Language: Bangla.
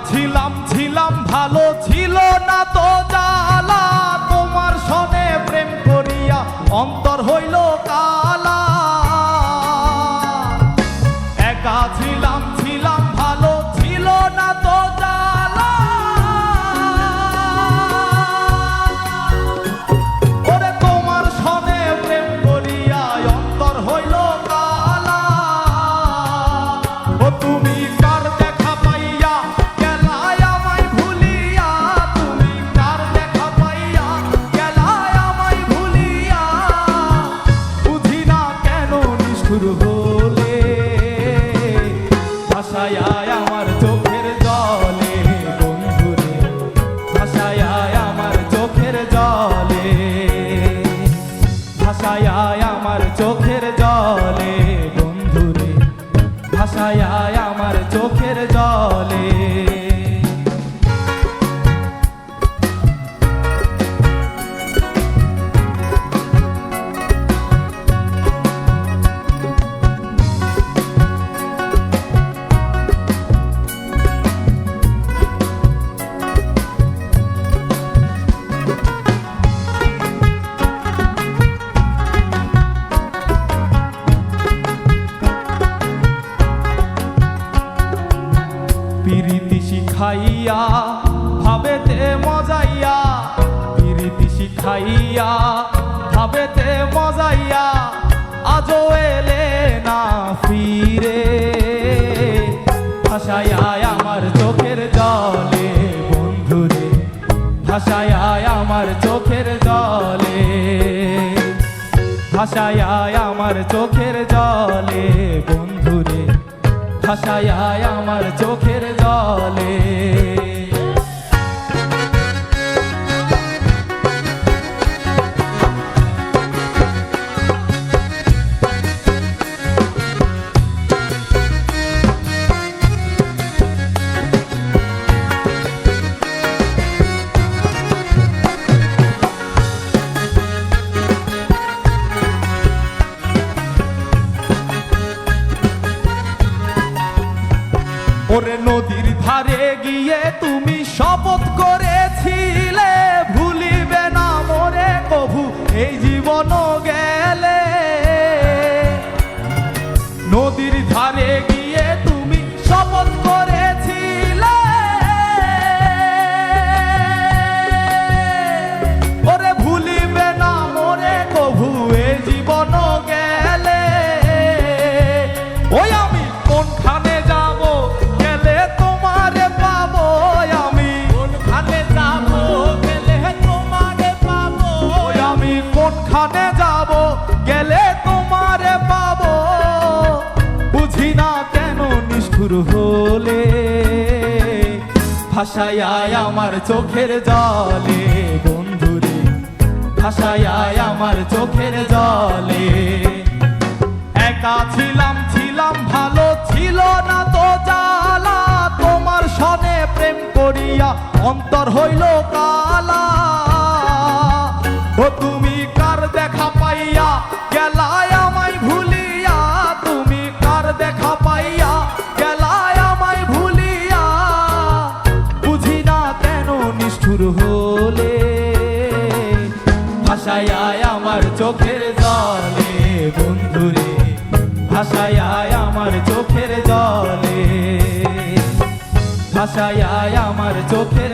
ছিলাম ছিলাম ভালো ছিল না তো জ্বালা, তোমার সনে প্রেম করিয়া অন্তর হইল কালা। একা ছিলাম ছিলাম ভালো ছিল না তো জ্বালা, ওরে তোমার সনে প্রেম করিয়া অন্তর হইল কালা। ও তুমি কার দেখা পাইয়া গেলায় আমায় ভুলিয়া, তুমি কার দেখা পাইয়া গেলায় আমায় ভুলিয়া, বুঝি না কেন নিষ্ঠুর হলে ভাসায় আমার চোখের জলে বন্ধুরে, ভাসায় আমার চোখের জলে, ভাসায় আমার চোখের জলে বন্ধুরে, ভাসায় আমার চোখের জলে। পিরিতি শিখাইয়া ভাবেতে মজাইয়া, পিরিতি শিখাইয়া ভাবেতে মজাইয়া, আজও এলে না ফিরে, ভাসায় আমার চোখের জলে বন্ধুরে, ভাসায় আমার চোখের জলে, ভাসায় আমার চোখের জলে বন্ধুরে, ভাসায় আমার চোখের জলে। ওরে নদীর ধারে গিয়ে তুমি শপথ করেছিলে, ভুলিবে না মোরে কভু এই জীবন গেলে। নদীর ধারে গিয়ে তুমি শপথ করেছিলে, ওরে ভুলিবে না মোরে কভু এই জীবন গেলে। ওই আমি কোনখানে যাব গেলে তোমারে পাবো, আমি কোনখানে যাব গেলে তোমারে পাবো, ওই আমি কোনখানে যাব গেলে তোমারে পাবো, বুঝি না কেন নিষ্ঠুর হলে ভাসায় আমার চোখের জলে বন্ধুরে, ভাসায় আমার চোখের জলে। একা ছিলাম ছিলাম ভালো ছিল না তো জ্বালা, তোমার সনে প্রেম করিয়া অন্তর হইল কালা। ও তুমি কার দেখা পাইয়া গেলায় আমায় ভুলিয়া, তুমি কার দেখা পাইয়া গেলায় আমায় ভুলিয়া, বুঝি না কেন নিষ্ঠুর হলে ভাসায় আমার চোখের জলে বন্ধুরে, ভাসায় আমার চোখের জলে, ভাসায় আমার চোখের